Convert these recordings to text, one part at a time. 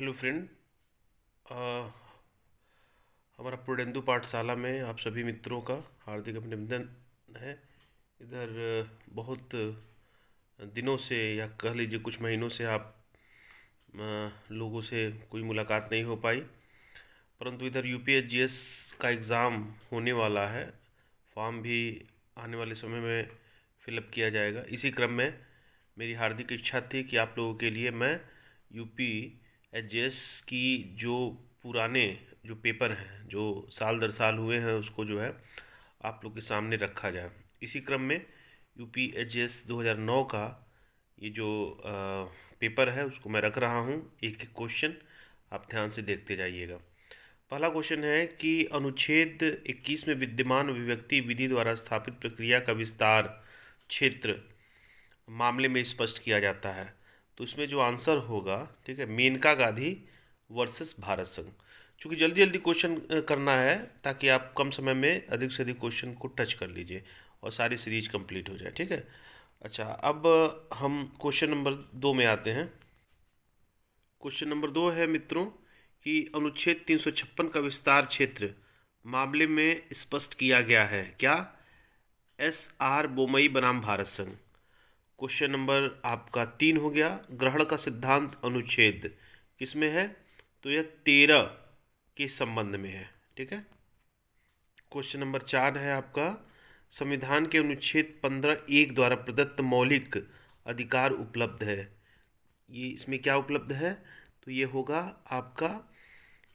Hello friend. हमारा पूर्णेंदु पाठशाला में आप सभी मित्रों का हार्दिक अभिनंदन है। इधर बहुत दिनों से या कह लीजिए कुछ महीनों से आप लोगों से कोई मुलाकात नहीं हो पाई, परंतु इधर यूपीएसजीएस का एग्ज़ाम होने वाला है। फॉर्म भी आने वाले समय में फिलअप किया जाएगा। इसी क्रम में मेरी हार्दिक इच्छा थी कि आप लोगों के लिए मैं यूपी एचजीएस की जो पुराने जो पेपर हैं जो साल दर साल हुए हैं उसको जो है आप लोग के सामने रखा जाए। इसी क्रम में यूपी एचजीएस 2009 का ये जो पेपर है उसको मैं रख रहा हूँ। एक एक क्वेश्चन आप ध्यान से देखते जाइएगा। पहला क्वेश्चन है कि अनुच्छेद 21 में विद्यमान अभिव्यक्ति विधि द्वारा स्थापित प्रक्रिया का विस्तार क्षेत्र मामले में स्पष्ट किया जाता है। तो इसमें जो आंसर होगा, ठीक है, मेनका गांधी वर्सेस भारत संघ। चूँकि जल्दी जल्दी क्वेश्चन करना है ताकि आप कम समय में अधिक से अधिक क्वेश्चन को टच कर लीजिए और सारी सीरीज कंप्लीट हो जाए, ठीक है। अच्छा, अब हम क्वेश्चन नंबर 2 में आते हैं। क्वेश्चन नंबर 2 है मित्रों कि अनुच्छेद 356 का विस्तार क्षेत्र मामले में स्पष्ट किया गया है क्या? SR बोमई बनाम भारत संघ। क्वेश्चन नंबर आपका 3 हो गया, ग्रहण का सिद्धांत अनुच्छेद किसमें है? तो यह 13 के संबंध में है, ठीक है। क्वेश्चन नंबर 4 है आपका, संविधान के अनुच्छेद 15(1) द्वारा प्रदत्त मौलिक अधिकार उपलब्ध है। ये इसमें क्या उपलब्ध है? तो ये होगा आपका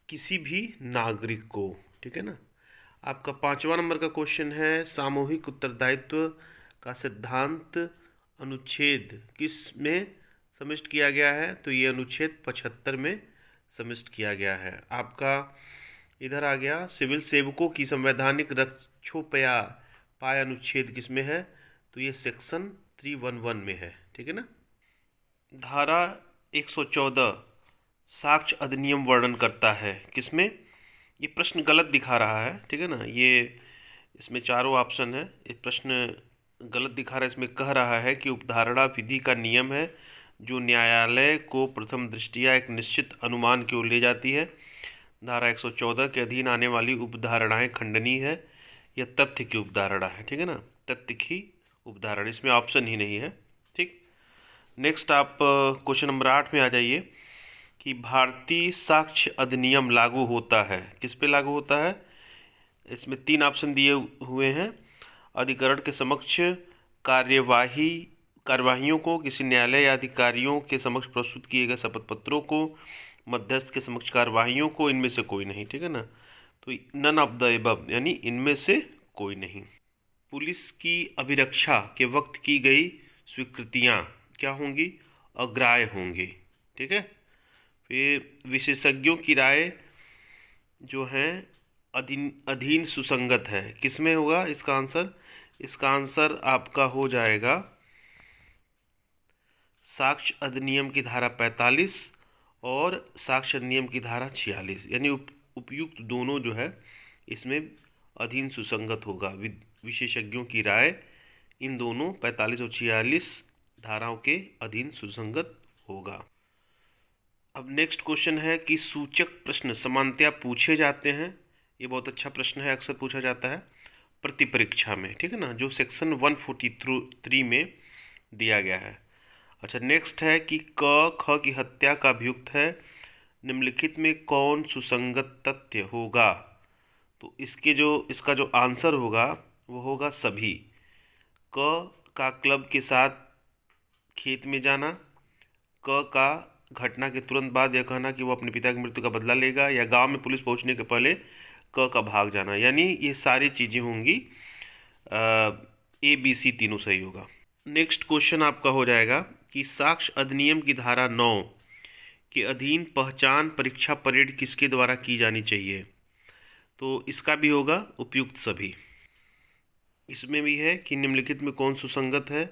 किसी भी नागरिक को, ठीक है ना। आपका 5वां नंबर का क्वेश्चन है, सामूहिक उत्तरदायित्व का सिद्धांत अनुच्छेद किस में समाविष्ट किया गया है? तो ये अनुच्छेद 75 में समाविष्ट किया गया है। आपका इधर आ गया, सिविल सेवकों की संवैधानिक रक्षोपयापाय अनुच्छेद किस में है? तो ये सेक्शन 311 में है, ठीक है ना। धारा 114 साक्ष्य अधिनियम वर्णन करता है किसमें? ये प्रश्न गलत दिखा रहा है, ठीक है ना। ये इसमें चारों ऑप्शन है, ये प्रश्न गलत दिखा रहा है। इसमें कह रहा है कि उपधारणा विधि का नियम है जो न्यायालय को प्रथम दृष्टया एक निश्चित अनुमान की ओर ले जाती है। धारा 114 के अधीन आने वाली उपधारणाएं खंडनीय है। यह तथ्य की उपधारणा है, ठीक है ना, तथ्य की उपधारणा, इसमें ऑप्शन ही नहीं है, ठीक। नेक्स्ट आप क्वेश्चन नंबर 8 में आ जाइए कि भारतीय साक्ष्य अधिनियम लागू होता है किस पे लागू होता है? इसमें 3 ऑप्शन दिए हुए हैं। अधिकरण के समक्ष कार्यवाहियों को, किसी न्यायालय या अधिकारियों के समक्ष प्रस्तुत किए गए शपथ पत्रों को, मध्यस्थ के समक्ष कार्यवाहियों को, इनमें से कोई नहीं, ठीक है ना। तो नन ऑफ द एबव यानी इनमें से कोई नहीं। पुलिस की अभिरक्षा के वक्त की गई स्वीकृतियाँ क्या होंगी? अग्राह्य होंगी, ठीक है। फिर विशेषज्ञों की राय जो है अधीन सुसंगत है, किसमें होगा इसका आंसर? इसका आंसर आपका हो जाएगा साक्ष्य अधिनियम की धारा 45 और साक्ष्य अधिनियम की धारा 46, यानी उपयुक्त दोनों जो है इसमें अधीन सुसंगत होगा। विशेषज्ञों की राय इन दोनों 45 और 46 धाराओं के अधीन सुसंगत होगा। अब नेक्स्ट क्वेश्चन है कि सूचक प्रश्न समानतया पूछे जाते हैं। ये बहुत अच्छा प्रश्न है, अक्सर पूछा जाता है प्रति परीक्षा में, ठीक है ना, जो सेक्शन 143 में दिया गया है। अच्छा, नेक्स्ट है कि क ख की हत्या का अभियुक्त है, निम्नलिखित में कौन सुसंगत तथ्य होगा? तो इसका जो आंसर होगा वो होगा सभी। क का क्लब के साथ खेत में जाना, क का घटना के तुरंत बाद यह कहना कि वो अपने पिता की मृत्यु का बदला लेगा, या गांव में पुलिस पहुंचने के पहले क का भाग जाना, यानी ये सारी चीज़ें होंगी ABC तीनों सही होगा। नेक्स्ट क्वेश्चन आपका हो जाएगा कि साक्ष्य अधिनियम की धारा 9 के अधीन पहचान परीक्षा परेड किसके द्वारा की जानी चाहिए? तो इसका भी होगा उपयुक्त सभी। इसमें भी है कि निम्नलिखित में कौन सुसंगत है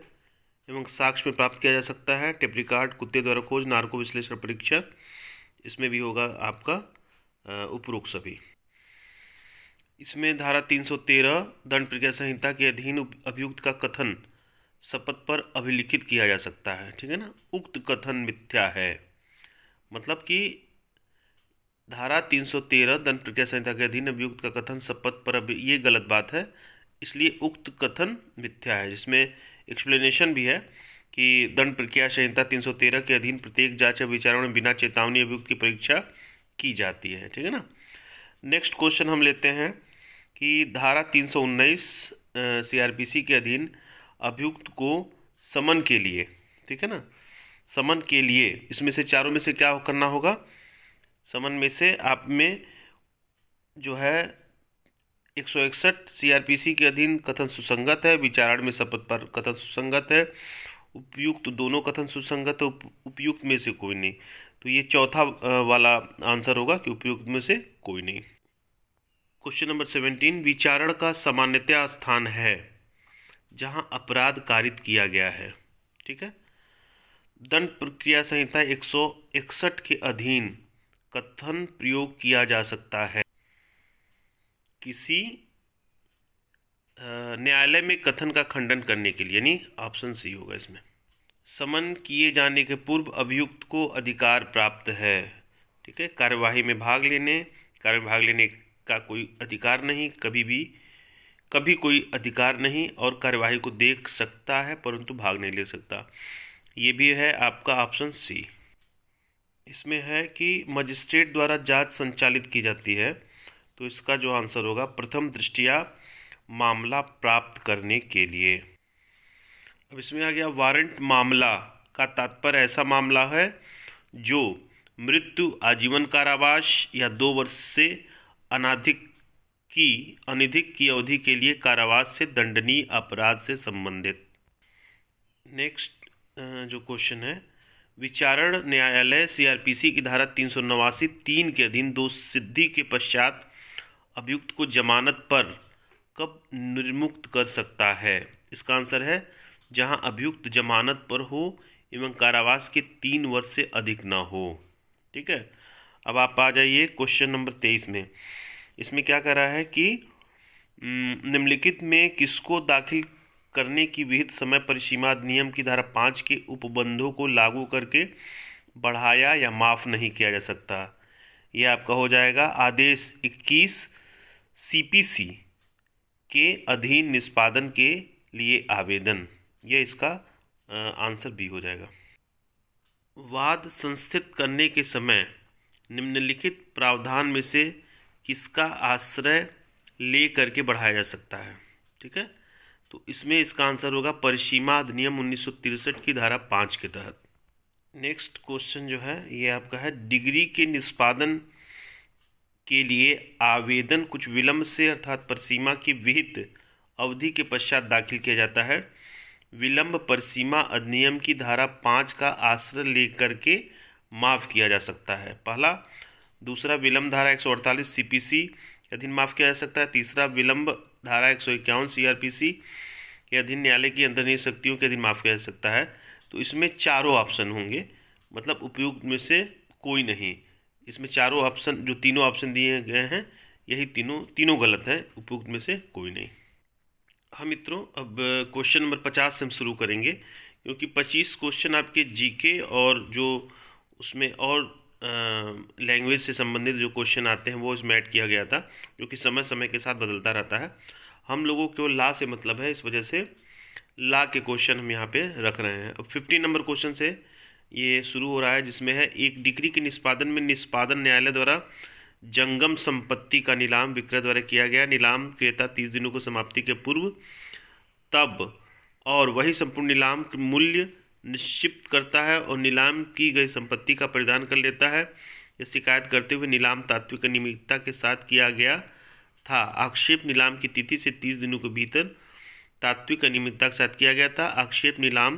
एवं साक्ष्य में प्राप्त किया जा सकता है? टेप रिकॉर्ड, कुत्ते द्वारा खोज, नार्को विश्लेषण परीक्षा, इसमें भी होगा आपका उपरोक्त सभी। इसमें धारा 313 दंड प्रक्रिया संहिता के अधीन अभियुक्त का कथन शपथ पर अभिलिखित किया जा सकता है, ठीक है ना। उक्त कथन मिथ्या है, मतलब कि धारा 313 दंड प्रक्रिया संहिता के अधीन अभियुक्त का कथन शपथ पर ये गलत बात है, इसलिए उक्त कथन मिथ्या है, जिसमें एक्सप्लेनेशन भी है कि दंड प्रक्रिया संहिता 313 के अधीन प्रत्येक जांच या विचारणा में बिना चेतावनी अभियुक्त की परीक्षा की जाती है। ठीक है ना। नेक्स्ट क्वेश्चन हम लेते हैं कि धारा 319 CRPC के अधीन अभियुक्त को समन के लिए, ठीक है ना, समन के लिए इसमें से चारों में से क्या करना होगा? समन में से आप में जो है 161 CRPC के अधीन कथन सुसंगत है, विचारण में शपथ पर कथन सुसंगत है, उपयुक्त दोनों कथन सुसंगत है, उपयुक्त में से कोई नहीं। तो ये चौथा वाला आंसर होगा कि उपयुक्त में से कोई नहीं। क्वेश्चन नंबर 17, विचारण का सामान्यतया स्थान है जहां अपराध कारित किया गया है। ठीक है। दंड प्रक्रिया संहिता 161 के अधीन कथन प्रयोग किया जा सकता है किसी न्यायालय में कथन का खंडन करने के लिए, यानी ऑप्शन सी होगा इसमें। समन किए जाने के पूर्व अभियुक्त को अधिकार प्राप्त है। ठीक है। कार्यवाही में भाग लेने का कोई अधिकार नहीं, कभी कोई अधिकार नहीं, और कार्यवाही को देख सकता है परंतु भाग नहीं ले सकता। ये भी है आपका ऑप्शन सी। इसमें है कि मजिस्ट्रेट द्वारा जांच संचालित की जाती है, तो इसका जो आंसर होगा प्रथम दृष्टया मामला प्राप्त करने के लिए। अब इसमें आ गया वारंट मामला का तात्पर्य ऐसा मामला है जो मृत्यु, आजीवन कारावास या 2 वर्ष से अनधिक की अवधि के लिए कारावास से दंडनीय अपराध से संबंधित। नेक्स्ट जो क्वेश्चन है, विचारण न्यायालय CRPC की धारा 389(3) के अधीन दोष सिद्धि के पश्चात अभियुक्त को जमानत पर कब निर्मुक्त कर सकता है? इसका आंसर है जहां अभियुक्त जमानत पर हो एवं कारावास के 3 वर्ष से अधिक न हो। ठीक है। अब आप आ जाइए क्वेश्चन नंबर 23 में। इसमें क्या कह रहा है कि निम्नलिखित में किसको दाखिल करने की विहित समय परिसीमा अधिनियम की धारा 5 के उपबंधों को लागू करके बढ़ाया या माफ़ नहीं किया जा सकता? यह आपका हो जाएगा आदेश 21 CPC के अधीन निष्पादन के लिए आवेदन। यह इसका आंसर भी हो जाएगा। वाद संस्थित करने के समय निम्नलिखित प्रावधान में से किसका आश्रय ले करके बढ़ाया जा सकता है? ठीक है। तो इसमें इसका आंसर होगा परिसीमा अधिनियम 1963 की धारा 5 के तहत। नेक्स्ट क्वेश्चन जो है ये आपका है, डिग्री के निष्पादन के लिए आवेदन कुछ विलंब से अर्थात परिसीमा की विहित अवधि के पश्चात दाखिल किया जाता है। विलंब परिसीमा अधिनियम की धारा 5 का आश्रय लेकर के माफ़ किया जा सकता है, पहला। दूसरा, विलंब धारा 148 CPC के अधीन माफ़ किया जा सकता है। तीसरा, विलंब धारा 151 CRPC के अधीन न्यायालय की अंतर्निहित शक्तियों के अधीन माफ़ किया जा सकता है। तो इसमें चारों ऑप्शन होंगे, मतलब उपयुक्त में से कोई नहीं। इसमें चारों ऑप्शन, जो तीनों ऑप्शन दिए गए हैं, यही तीनों गलत हैं, उपयुक्त में से कोई नहीं। हाँ मित्रों, अब क्वेश्चन नंबर 50 से हम शुरू करेंगे, क्योंकि 25 क्वेश्चन आपके GK और जो उसमें और लैंग्वेज से संबंधित जो क्वेश्चन आते हैं वो इसमें ऐड किया गया था, जो कि समय समय के साथ बदलता रहता है। हम लोगों को ला से मतलब है, इस वजह से ला के क्वेश्चन हम यहाँ पे रख रहे हैं। अब 15 नंबर क्वेश्चन से ये शुरू हो रहा है, जिसमें है एक डिग्री के निष्पादन में निष्पादन न्यायालय द्वारा जंगम संपत्ति का नीलाम विक्रय द्वारा किया गया। नीलाम क्रेता 30 दिनों को समाप्ति के पूर्व तब और वही संपूर्ण नीलाम मूल्य निश्चित करता है और नीलाम की गई संपत्ति का परिधान कर लेता है। यह शिकायत करते हुए नीलाम तात्विक अनियमितता के साथ किया गया था। आक्षेप नीलाम की तिथि से 30 दिनों के भीतर तात्विक अनियमितता के साथ किया गया था। आक्षेप नीलाम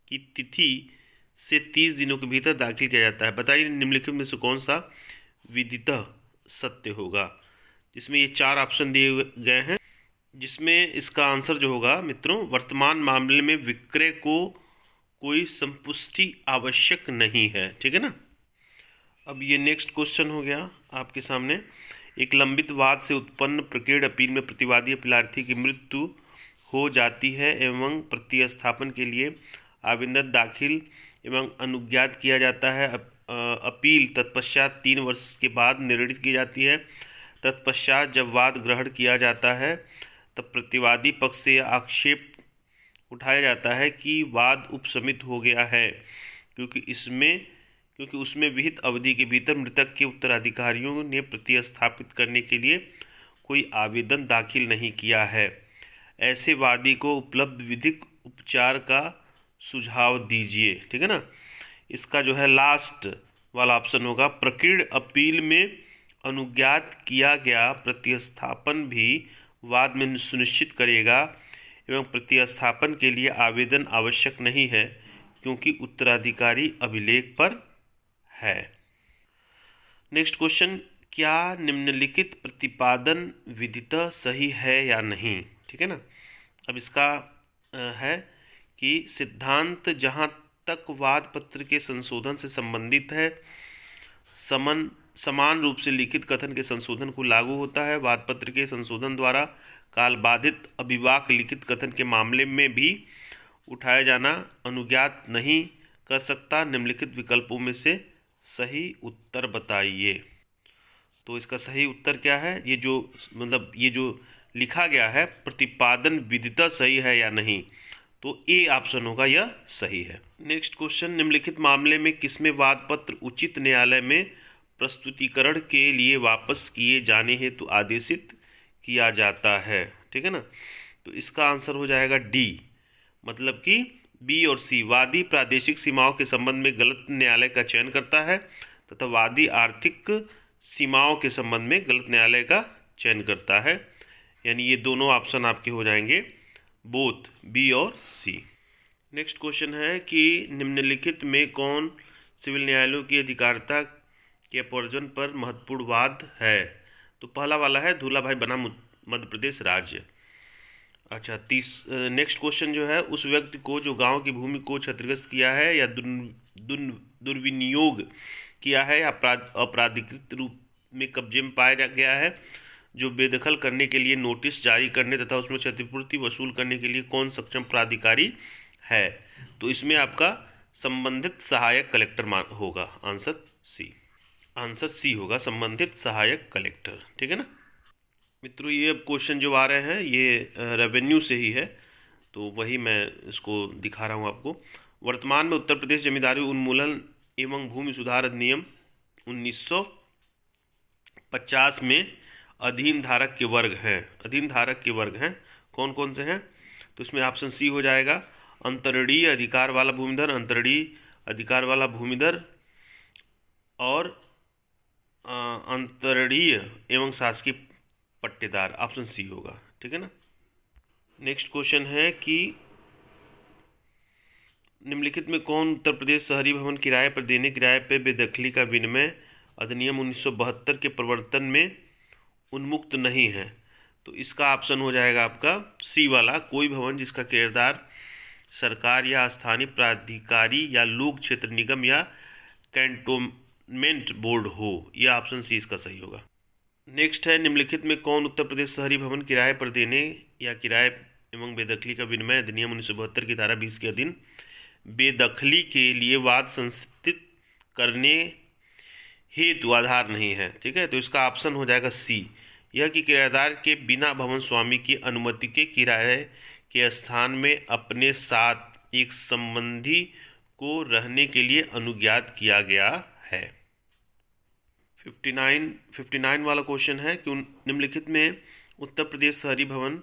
की तिथि से 30 दिनों के भीतर दाखिल किया जाता है। बताइए निम्नलिखित में से कौन सा विदितः सत्य होगा? जिसमें ये 4 ऑप्शन दिए गए हैं, जिसमें इसका आंसर जो होगा मित्रों, वर्तमान मामले में विक्रय को कोई संपुष्टि आवश्यक नहीं है। ठीक है ना। अब ये नेक्स्ट क्वेश्चन हो गया आपके सामने। एक लंबित वाद से उत्पन्न प्रकीर्ण अपील में प्रतिवादी अपीलार्थी की मृत्यु हो जाती है एवं प्रतिस्थापन के लिए आवेदन दाखिल एवं अनुज्ञात किया जाता है। अपील तत्पश्चात 3 वर्ष के बाद निर्णित की जाती है। तत्पश्चात जब वाद ग्रहण किया जाता है तब प्रतिवादी पक्ष से यह आक्षेप उठाया जाता है कि वाद उपशमित हो गया है क्योंकि उसमें विहित अवधि के भीतर मृतक के उत्तराधिकारियों ने प्रतिस्थापित करने के लिए कोई आवेदन दाखिल नहीं किया है। ऐसे वादी को उपलब्ध विधिक उपचार का सुझाव दीजिए। ठीक है ना। इसका जो है लास्ट वाला ऑप्शन होगा, प्रकीर्ण अपील में अनुज्ञात किया गया प्रतिस्थापन भी वाद में सुनिश्चित करेगा एवं प्रतिस्थापन के लिए आवेदन आवश्यक नहीं है क्योंकि उत्तराधिकारी अभिलेख पर है। नेक्स्ट क्वेश्चन, क्या निम्नलिखित प्रतिपादन विधितः सही है या नहीं? ठीक है ना। अब इसका है कि सिद्धांत जहाँ तक वाद पत्र के संशोधन से संबंधित है समान रूप से लिखित कथन के संशोधन को लागू होता है। वाद पत्र के संशोधन द्वारा काल बाधित अभिवाक लिखित कथन के मामले में भी उठाया जाना अनुज्ञात नहीं कर सकता। निम्नलिखित विकल्पों में से सही उत्तर बताइए। तो इसका सही उत्तर क्या है? ये जो लिखा गया है प्रतिपादन विधितः सही है या नहीं, तो ए ऑप्शन होगा, यह सही है। नेक्स्ट क्वेश्चन, निम्नलिखित मामले में किसमें वाद पत्र उचित न्यायालय में प्रस्तुतिकरण के लिए वापस किए जाने हेतु आदेशित किया जाता है? ठीक है ना। तो इसका आंसर हो जाएगा डी, मतलब कि बी और सी। वादी प्रादेशिक सीमाओं के संबंध में गलत न्यायालय का चयन करता है तथा वादी आर्थिक सीमाओं के संबंध में गलत न्यायालय का चयन करता है। यानी ये दोनों ऑप्शन आपके हो जाएंगे बोथ, बी और सी। नेक्स्ट क्वेश्चन है कि निम्नलिखित में कौन सिविल न्यायालयों की अधिकारिता के अपवर्जन पर महत्वपूर्ण वाद है? तो पहला वाला है धूलाभाई बनाम मध्य प्रदेश राज्य। अच्छा, नेक्स्ट क्वेश्चन जो है, उस व्यक्ति को जो गांव की भूमि को क्षतिग्रस्त किया है या दुर्विनियोग किया है या अपराधिकृत रूप में कब्जे में पाया गया है, जो बेदखल करने के लिए नोटिस जारी करने तथा उसमें क्षतिपूर्ति वसूल करने के लिए कौन सक्षम प्राधिकारी है? तो इसमें आपका संबंधित सहायक कलेक्टर होगा। आंसर सी होगा, संबंधित सहायक कलेक्टर। ठीक है ना मित्रों। ये अब क्वेश्चन जो आ रहे हैं ये रेवेन्यू से ही है, तो वही मैं इसको दिखा रहा हूँ आपको। वर्तमान में उत्तर प्रदेश जमींदारी उन्मूलन एवं भूमि सुधार अधिनियम 1950 में अधीन धारक के वर्ग हैं। कौन कौन से हैं? तो इसमें ऑप्शन सी हो जाएगा, अंतरणीय अधिकार वाला भूमिधर, अंतरणीय अधिकार वाला भूमिधर और अंतरणीय एवं शासकीय पट्टेदार। ऑप्शन सी होगा। ठीक है ना। नेक्स्ट क्वेश्चन है कि निम्नलिखित में कौन उत्तर प्रदेश शहरी भवन किराए पर देने, किराए पर बेदखली का विनिमय अधिनियम 1972 के प्रवर्तन में उन्मुक्त नहीं है? तो इसका ऑप्शन हो जाएगा आपका सी वाला, कोई भवन जिसका किराएदार सरकार या स्थानीय प्राधिकारी या लोक क्षेत्र निगम या कैंटोनमेंट बोर्ड हो। यह ऑप्शन सी इसका सही होगा। नेक्स्ट है, निम्नलिखित में कौन उत्तर प्रदेश शहरी भवन किराए पर देने या किराए एवं बेदखली का विनिमय अधिनियम 1972 की धारा 20 के अधीन बेदखली के लिए वाद संस्थित करने हेतु आधार नहीं है? ठीक है, तो इसका ऑप्शन हो जाएगा सी, यह कि किराएदार के बिना भवन स्वामी की अनुमति के किराए के स्थान में अपने साथ एक संबंधी को रहने के लिए अनुज्ञात किया गया है। 59 वाला क्वेश्चन है कि निम्नलिखित में उत्तर प्रदेश शहरी भवन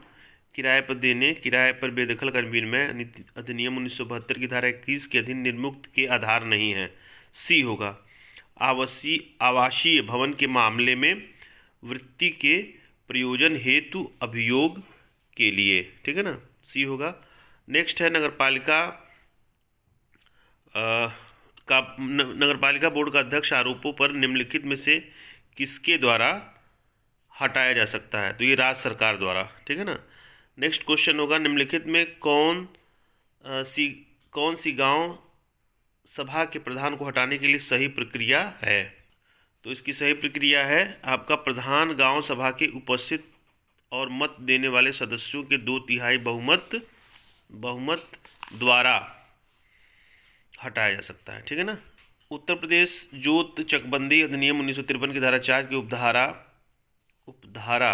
किराए पर देने, किराए पर बेदखल का विनिमय अधिनियम 1972 की धारा 21 के अधीन निर्मुक्त के आधार नहीं है? सी होगा, आवासीय भवन के मामले में वृत्ति के प्रयोजन हेतु अभियोग के लिए। ठीक है ना, सी होगा। नेक्स्ट है, नगरपालिका बोर्ड का अध्यक्ष आरोपों पर निम्नलिखित में से किसके द्वारा हटाया जा सकता है? तो ये राज्य सरकार द्वारा। ठीक है ना। नेक्स्ट क्वेश्चन होगा, निम्नलिखित में कौन सी गांव सभा के प्रधान को हटाने के लिए सही प्रक्रिया है? तो इसकी सही प्रक्रिया है आपका प्रधान गांव सभा के उपस्थित और मत देने वाले सदस्यों के 2/3 बहुमत द्वारा हटाया जा सकता है। ठीक है ना। उत्तर प्रदेश जोत चकबंदी अधिनियम 1953 की धारा 4 की उपधारा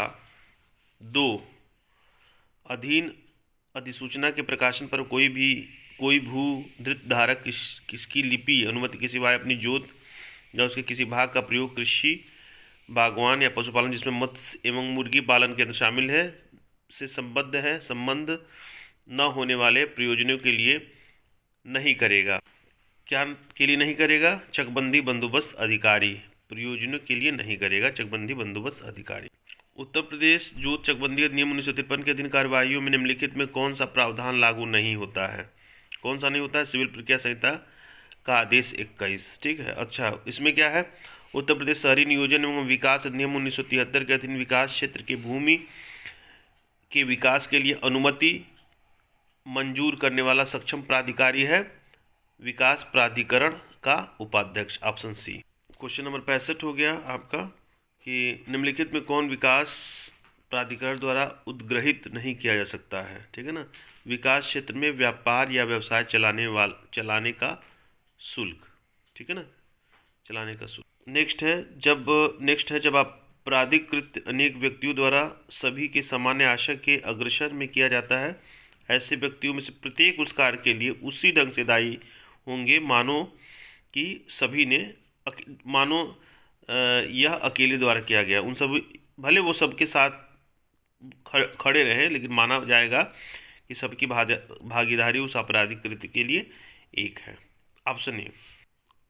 2 अधीन अधिसूचना के प्रकाशन पर कोई भू धृत धारक किसकी लिपि अनुमति के सिवाय अपनी जोत या उसके किसी भाग का प्रयोग कृषि, बागवान या पशुपालन जिसमें मत्स्य एवं मुर्गी पालन के अंदर शामिल है से संबंध न होने वाले प्रयोजनों के लिए नहीं करेगा। क्या के लिए नहीं करेगा? चकबंदी बंदोबस्त अधिकारी। प्रयोजनों के लिए नहीं करेगा चकबंदी बंदोबस्त अधिकारी। उत्तर प्रदेश जोत चकबंदी अधिनियम 1953 के अधीन कार्यवाहियों में निम्नलिखित में कौन सा प्रावधान लागू नहीं होता है? कौन सा नहीं होता है? सिविल प्रक्रिया संहिता का आदेश 21। ठीक है। अच्छा, इसमें क्या है? उत्तर प्रदेश शहरी नियोजन एवं विकास अधिनियम 1973 के अधीन विकास क्षेत्र के भूमि के विकास के लिए अनुमति मंजूर करने वाला सक्षम प्राधिकारी है विकास प्राधिकरण का उपाध्यक्ष। Option C. क्वेश्चन नंबर 65 हो गया आपका कि निम्नलिखित में कौन विकास प्राधिकरण द्वारा उद्ग्रहित नहीं किया जा सकता है? ठीक है ना। विकास क्षेत्र में व्यापार या व्यवसाय चलाने का शुल्क। ठीक है ना, चलाने का शुल्क। नेक्स्ट है जब अपराधिकृत अनेक व्यक्तियों द्वारा सभी के सामान्य आशय के अग्रसर में किया जाता है, ऐसे व्यक्तियों में से प्रत्येक उस कार्य के लिए उसी ढंग से दायी होंगे मानो कि सभी ने यह अकेले द्वारा किया गया। उन सभी भले वो सबके साथ खड़े रहे, लेकिन माना जाएगा कि सबकी भागीदारी उस आपराधिक कृत्य के लिए एक है। Option A.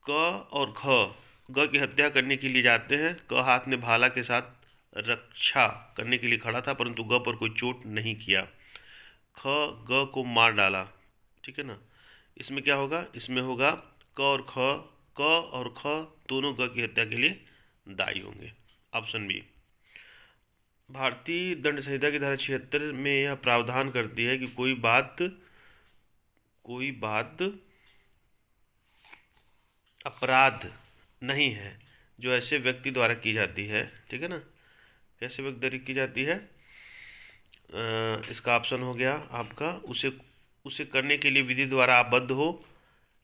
क और ग की हत्या करने के लिए जाते हैं। क हाथ में भाला के साथ रक्षा करने के लिए खड़ा था, परंतु ग पर कोई चोट नहीं किया। ख ग को मार डाला। ठीक है ना। इसमें क्या होगा? इसमें होगा क और ख दोनों ग की हत्या के लिए दायी होंगे। Option B. भारतीय दंड संहिता की धारा 76 में यह प्रावधान करती है कि कोई बात अपराध नहीं है जो ऐसे व्यक्ति द्वारा की जाती है। ठीक है ना। कैसे व्यक्ति द्वारा की जाती है? इसका ऑप्शन हो गया आपका उसे करने के लिए विधि द्वारा आबद्ध हो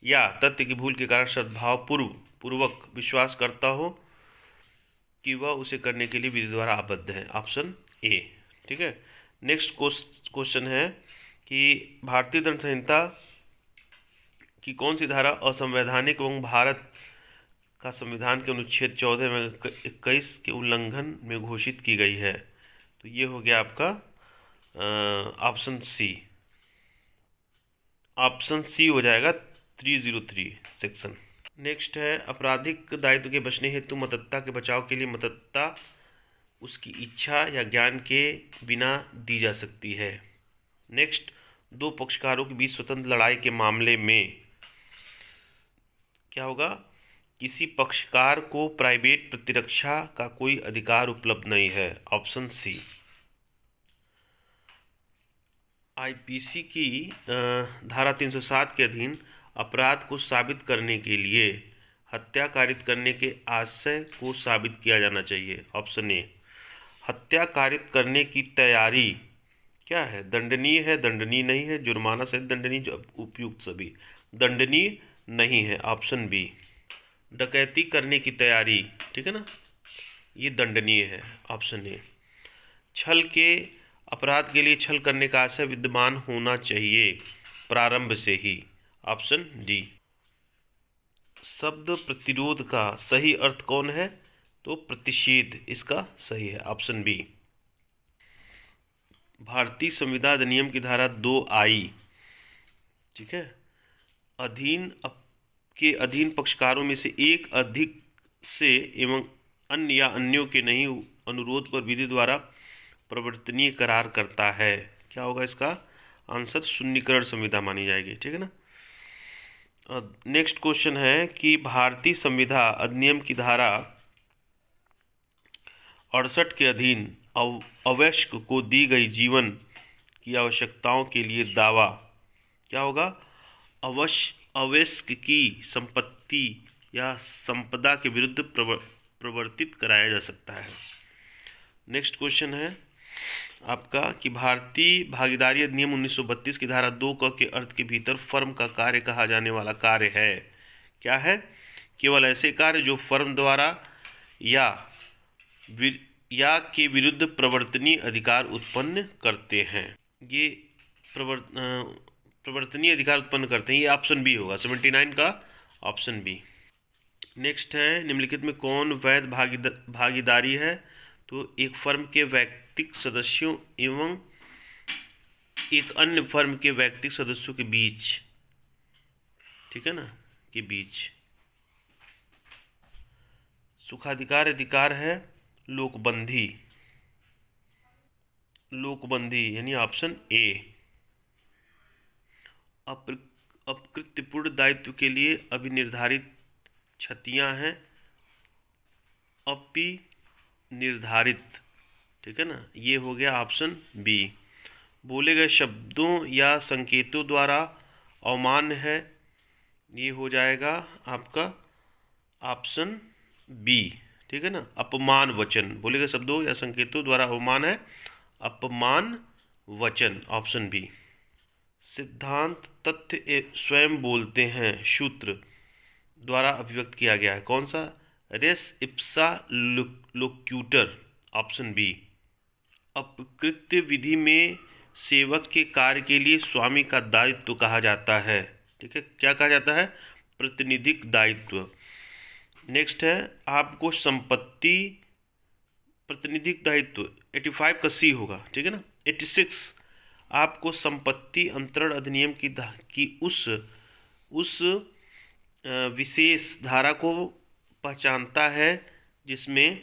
या तथ्य की भूल के कारण सद्भाव पूर्वक विश्वास करता हो कि वह उसे करने के लिए विधि द्वारा आबद्ध है। Option A. ठीक है। नेक्स्ट क्वेश्चन है कि भारतीय दंड संहिता की कौन सी धारा असंवैधानिक एवं भारत का संविधान के अनुच्छेद 14 में 21 के उल्लंघन में घोषित की गई है? तो ये हो गया आपका ऑप्शन सी। ऑप्शन सी हो जाएगा 303 सेक्शन। नेक्स्ट है आपराधिक दायित्व के बचने हेतु मतदाता के बचाव के लिए मतदाता उसकी इच्छा या ज्ञान के बिना दी जा सकती है। नेक्स्ट, दो पक्षकारों के बीच स्वतंत्र लड़ाई के मामले में क्या होगा? किसी पक्षकार को प्राइवेट प्रतिरक्षा का कोई अधिकार उपलब्ध नहीं है। Option C. आईपीसी की धारा 307 के अधीन अपराध को साबित करने के लिए हत्या कारित करने के आशय को साबित किया जाना चाहिए। Option A. हत्या कारित करने की तैयारी क्या है? दंडनीय है, दंडनीय नहीं है, जुर्माना सहित दंडनीय, उपयुक्त सभी। दंडनीय नहीं है। Option B. डकैती करने की तैयारी, ठीक है ना, ये दंडनीय है। Option A. छल के अपराध के लिए छल करने का आशय विद्यमान होना चाहिए प्रारंभ से ही। Option D. शब्द प्रतिरोध का सही अर्थ कौन है? तो प्रतिषेध इसका सही है। Option B. भारतीय संविधान अधिनियम की धारा 2I, ठीक है, अधीन पक्षकारों में से एक अधिक से एवं अन्य या अन्यों के नहीं अनुरोध पर विधि द्वारा प्रवर्तनीय करार करता है। क्या होगा इसका आंसर? शून्यकरण संविधा मानी जाएगी। ठीक है ना। नेक्स्ट क्वेश्चन है कि भारतीय संविधान अधिनियम की धारा 68 के अधीन अवयस्क को दी गई जीवन की आवश्यकताओं के लिए दावा क्या होगा? अवयस्क की संपत्ति या संपदा के विरुद्ध प्रवर्तित कराया जा सकता है। नेक्स्ट क्वेश्चन है आपका कि भारतीय भागीदारी अधिनियम 1932 की धारा 2 क के अर्थ के भीतर फर्म का कार्य कहा जाने वाला कार्य है। क्या है? केवल ऐसे कार्य जो फर्म द्वारा या के विरुद्ध प्रवर्तनीय अधिकार उत्पन्न करते हैं। ये प्रवर्तनीय अधिकार उत्पन्न करते हैं। ये ऑप्शन बी होगा, 79 का ऑप्शन बी। नेक्स्ट है, निम्नलिखित में कौन वैध भागीदारी है? तो एक फर्म के वैयक्तिक सदस्यों एवं एक अन्य फर्म के वैयक्तिक सदस्यों के बीच, ठीक है ना, के बीच। सुखाधिकार अधिकार है लोकबंधी, यानी ऑप्शन ए। अकृत्यपूर्ण दायित्व के लिए अभिनिर्धारित क्षतियां हैं निर्धारित, ठीक है ना, ये हो गया ऑप्शन बी। बोले गए शब्दों या संकेतों द्वारा अवमान्य है, ये हो जाएगा आपका ऑप्शन बी, ठीक है ना, अपमान वचन। बोले गए शब्दों या संकेतों द्वारा अवमान है अपमान वचन, ऑप्शन बी। सिद्धांत तथ्य स्वयं बोलते हैं सूत्र द्वारा अभिव्यक्त किया गया है, कौन सा? Res ipsa loquitur, option B. अपकृत्य विधि में सेवक के कार्य के लिए स्वामी का दायित्व कहा जाता है, ठीक है, क्या कहा जाता है? प्रतिनिधिक दायित्व। नेक्स्ट है, आपको संपत्ति प्रतिनिधिक दायित्व 85 का सी होगा, ठीक है ना। 86, आपको संपत्ति अंतरण अधिनियम की उस विशेष धारा को पहचानता है जिसमें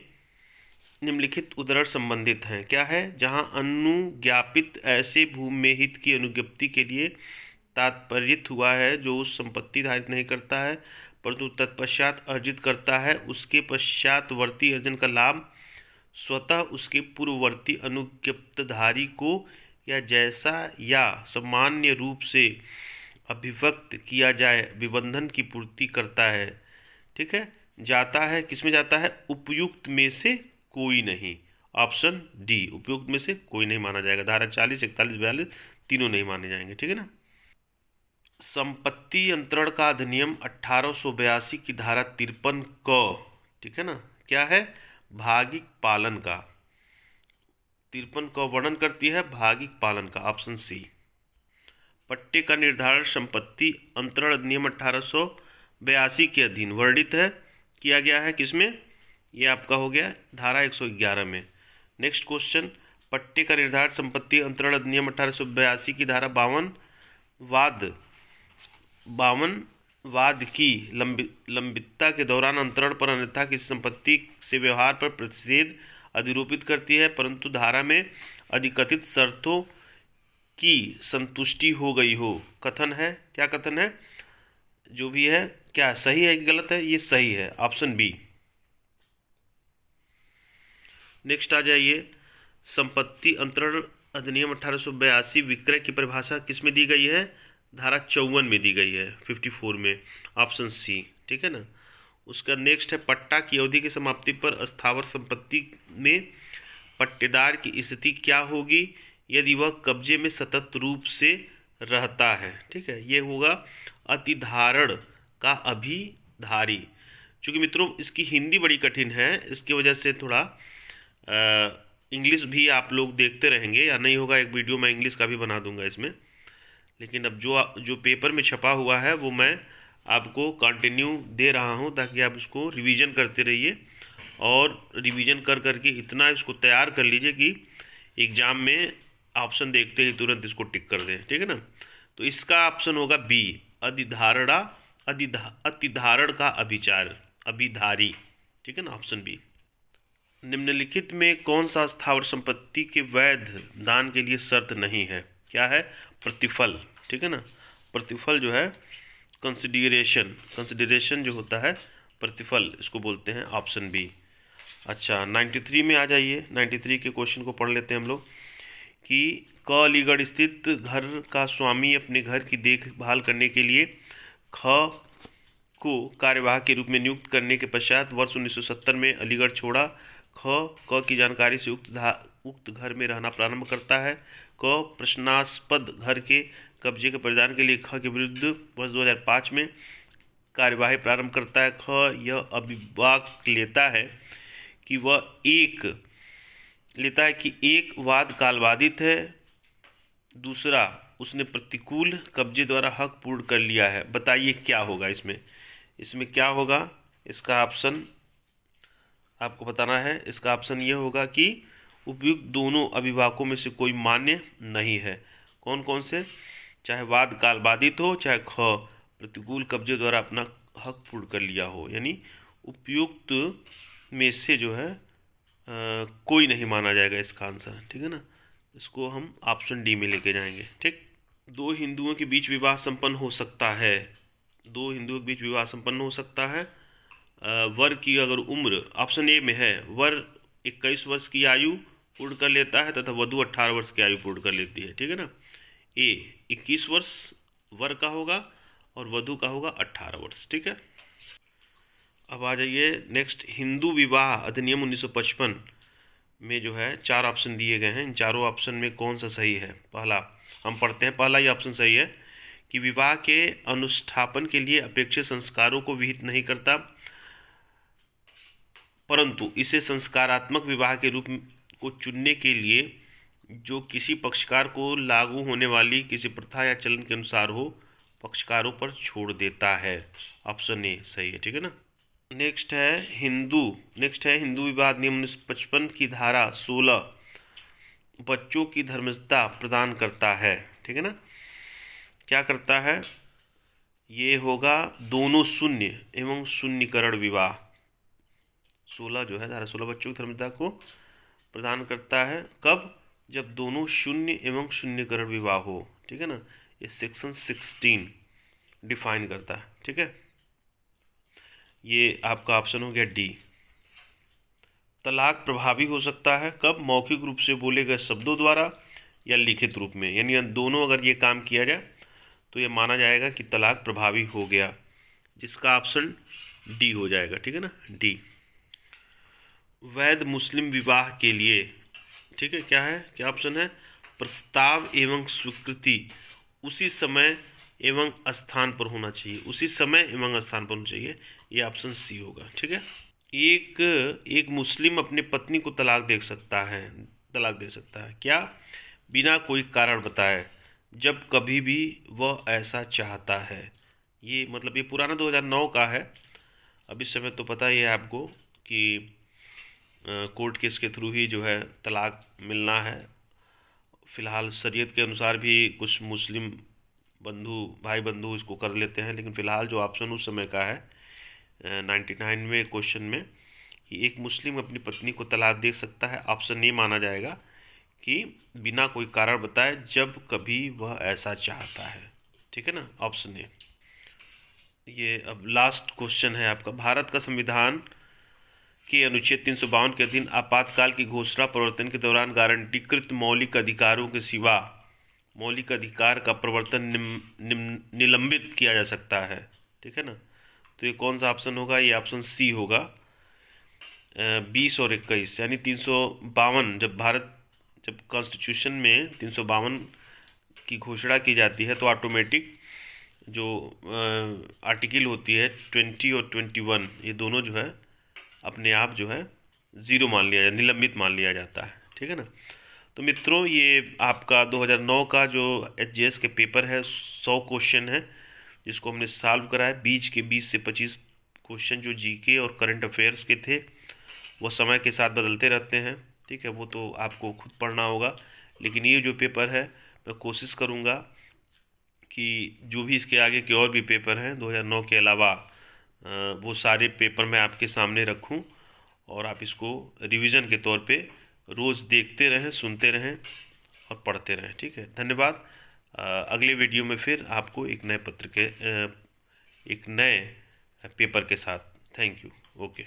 निम्नलिखित उद्धरण संबंधित हैं। क्या है? जहां अनुज्ञापित ऐसे भूमि में हित की अनुज्ञप्ति के लिए तात्पर्यित हुआ है जो उस संपत्ति धारित नहीं करता है परंतु तत्पश्चात अर्जित करता है, उसके पश्चातवर्ती अर्जन का लाभ स्वतः उसके पूर्ववर्ती अनुज्ञप्तधारी को या जैसा या सामान्य रूप से अभिव्यक्त किया जाए विबंधन की पूर्ति करता है, ठीक है। जाता है, किसमें जाता है? उपयुक्त में से कोई नहीं, ऑप्शन डी, उपयुक्त में से कोई नहीं माना जाएगा। धारा 40, 41, 42 तीनों नहीं माने जाएंगे, ठीक है ना। संपत्ति अंतरण का अधिनियम 1882 की धारा 53 क, ठीक है ना, क्या है? भागिक पालन का। 53 का वर्णन करती है भागिक पालन का, ऑप्शन सी। पट्टे का निर्धारण संपत्ति अंतरण अधिनियम 1882 के अधीन वर्णित है, किया गया है, किसमें? ये आपका हो गया धारा 111 में। नेक्स्ट क्वेश्चन, पट्टे का निर्धारण संपत्ति अंतरण अधिनियम 1882 की धारा 52 वाद की लंबितता के दौरान अंतरण पर अन्यथा किसी संपत्ति से व्यवहार पर प्रतिषेध अधिरोपित करती है परंतु धारा में अधिकथित शर्तों की संतुष्टि हो गई हो। कथन है, क्या कथन है? जो भी है, क्या सही है कि गलत है? ये सही है, ऑप्शन बी। नेक्स्ट आ जाइए, संपत्ति अंतरण अधिनियम 1882 विक्रय की परिभाषा किस में दी गई है? धारा 54 में दी गई है, 54 में, ऑप्शन सी, ठीक है ना। उसका नेक्स्ट है, पट्टा की अवधि की समाप्ति पर स्थावर संपत्ति में पट्टेदार की स्थिति क्या होगी यदि वह कब्जे में सतत रूप से रहता है, ठीक है। ये होगा अतिधारण का अभिधारी। चूँकि मित्रों इसकी हिंदी बड़ी कठिन है, इसकी वजह से थोड़ा इंग्लिश भी आप लोग देखते रहेंगे, या नहीं होगा एक वीडियो मैं इंग्लिश का भी बना दूंगा इसमें। लेकिन अब जो पेपर में छपा हुआ है वो मैं आपको कंटिन्यू दे रहा हूं ताकि आप उसको रिवीजन करते रहिए और रिवीजन कर करके इतना इसको तैयार कर लीजिए कि एग्ज़ाम में ऑप्शन देखते ही तुरंत इसको टिक कर दें, ठीक है ना। तो इसका ऑप्शन होगा बी, अतिधारण का अभिचार, अभिधारी, ठीक है ना, ऑप्शन बी। निम्नलिखित में कौन सा स्थावर संपत्ति के वैध दान के लिए शर्त नहीं है? क्या है? प्रतिफल, ठीक है ना। प्रतिफल जो है कंसिडरेशन जो होता है प्रतिफल, इसको बोलते हैं, ऑप्शन बी। अच्छा, 93 में आ जाइए। 93 के क्वेश्चन को पढ़ लेते हैं हम लोग कि क अलीगढ़ स्थित घर का स्वामी अपने घर की देखभाल करने के लिए ख को कार्यवाहक के रूप में नियुक्त करने के पश्चात वर्ष 1970 में अलीगढ़ छोड़ा। क की जानकारी से उक्त घर में रहना प्रारंभ करता है। क प्रश्नास्पद घर के कब्जे के परिधान के लिए ख के विरुद्ध वर्ष 2005 में कार्यवाही प्रारंभ करता है। ख, यह अभिवाक लेता है कि एक वाद कालबाधित है। दूसरा, उसने प्रतिकूल कब्जे द्वारा हक पूर्ण कर लिया है। बताइए क्या होगा इसमें क्या होगा? इसका ऑप्शन आपको बताना है। इसका ऑप्शन ये होगा कि उपयुक्त दोनों अभिभावकों में से कोई मान्य नहीं है। कौन कौन से? चाहे वाद काल बाधित हो, चाहे ख प्रतिकूल कब्जे द्वारा अपना हक पूर्ण कर लिया हो, यानी उपयुक्त में से जो है कोई नहीं माना जाएगा इसका आंसर। ठीक है ना, इसको हम ऑप्शन डी में लेके जाएंगे। ठीक, दो हिंदुओं के बीच विवाह संपन्न हो सकता है। दो हिंदुओं के बीच विवाह संपन्न हो सकता है। वर की अगर उम्र ऑप्शन ए में है, वर 21 वर्ष की आयु पूर्ण कर लेता है तथा वधु 18 वर्ष की आयु पूर्ण कर लेती है। ठीक है ना, ए 21 वर्ष वर का होगा और वधु का होगा 18 वर्ष। ठीक है, अब आ जाइए नेक्स्ट। हिंदू विवाह अधिनियम 1955 में जो है 4 ऑप्शन दिए गए हैं। इन चारों ऑप्शन में कौन सा सही है? पहला हम पढ़ते हैं, पहला ही ऑप्शन सही है कि विवाह के अनुष्ठापन के लिए अपेक्षित संस्कारों को विहित नहीं करता, परंतु इसे संस्कारात्मक विवाह के रूप को चुनने के लिए जो किसी पक्षकार को लागू होने वाली किसी प्रथा या चलन के अनुसार हो, पक्षकारों पर छोड़ देता है। ऑप्शन ए सही है। ठीक है ना, नेक्स्ट है हिंदू विवाह अधिनियम 1955 की धारा 16 बच्चों की धर्मस्थता प्रदान करता है। ठीक है ना, क्या करता है? ये होगा दोनों शून्य एवं शून्यकरण विवाह। 16 जो है धारा 16 बच्चों की धर्मस्थता को प्रदान करता है। कब? जब दोनों शून्य एवं शून्यकरण विवाह हो। ठीक है ना, ये सेक्शन 16 डिफाइन करता है। ठीक है, ये आपका ऑप्शन हो गया डी। तलाक प्रभावी हो सकता है कब? मौखिक रूप से बोले गए शब्दों द्वारा या लिखित रूप में, यानी दोनों अगर ये काम किया जाए तो ये माना जाएगा कि तलाक प्रभावी हो गया, जिसका ऑप्शन डी हो जाएगा। ठीक है ना, डी। वैध मुस्लिम विवाह के लिए, ठीक है, क्या है, क्या ऑप्शन है? प्रस्ताव एवं स्वीकृति उसी समय एवं स्थान पर होना चाहिए। उसी समय एवं स्थान पर होना चाहिए, ये ऑप्शन सी होगा। ठीक है, एक मुस्लिम अपने पत्नी को तलाक दे सकता है क्या? बिना कोई कारण बताए, जब कभी भी वह ऐसा चाहता है। ये मतलब ये पुराना 2009 का है। अब इस समय तो पता ही है आपको कि कोर्ट केस के थ्रू ही जो है तलाक मिलना है। फ़िलहाल शरीयत के अनुसार भी कुछ मुस्लिम भाई बंधु इसको कर लेते हैं, लेकिन फ़िलहाल जो ऑप्शन उस समय का है 99 में क्वेश्चन में कि एक मुस्लिम अपनी पत्नी को तलाक दे सकता है, ऑप्शन ए माना जाएगा कि बिना कोई कारण बताए जब कभी वह ऐसा चाहता है। ठीक है ना, ऑप्शन ए। ये अब लास्ट क्वेश्चन है आपका। भारत का संविधान के अनुच्छेद 352 के अधीन आपातकाल की घोषणा प्रवर्तन के दौरान गारंटीकृत मौलिक अधिकारों के सिवा मौलिक अधिकार का प्रवर्तन निलंबित किया जा सकता है। ठीक है ना, तो ये कौन सा ऑप्शन होगा? ये ऑप्शन सी होगा। 20 और 21 यानी 352, जब कॉन्स्टिट्यूशन में 352 की घोषणा की जाती है तो ऑटोमेटिक जो आर्टिकल होती है 20 और 21, ये दोनों जो है अपने आप जो है ज़ीरो मान लिया, निलंबित मान लिया जाता है। ठीक है ना, तो मित्रों ये आपका 2009 का जो एचजीएस के पेपर है 100 क्वेश्चन है जिसको हमने सॉल्व करा है। बीच के 20 से 25 क्वेश्चन जो जीके और करंट अफेयर्स के थे वो समय के साथ बदलते रहते हैं। ठीक है, वो तो आपको खुद पढ़ना होगा, लेकिन ये जो पेपर है मैं कोशिश करूँगा कि जो भी इसके आगे के और भी पेपर हैं 2009 के अलावा वो सारे पेपर मैं आपके सामने रखूं और आप इसको रिवीजन के तौर पे रोज़ देखते रहें, सुनते रहें और पढ़ते रहें। ठीक है, धन्यवाद। अगले वीडियो में फिर आपको एक नए पेपर के साथ। Thank you. ओके।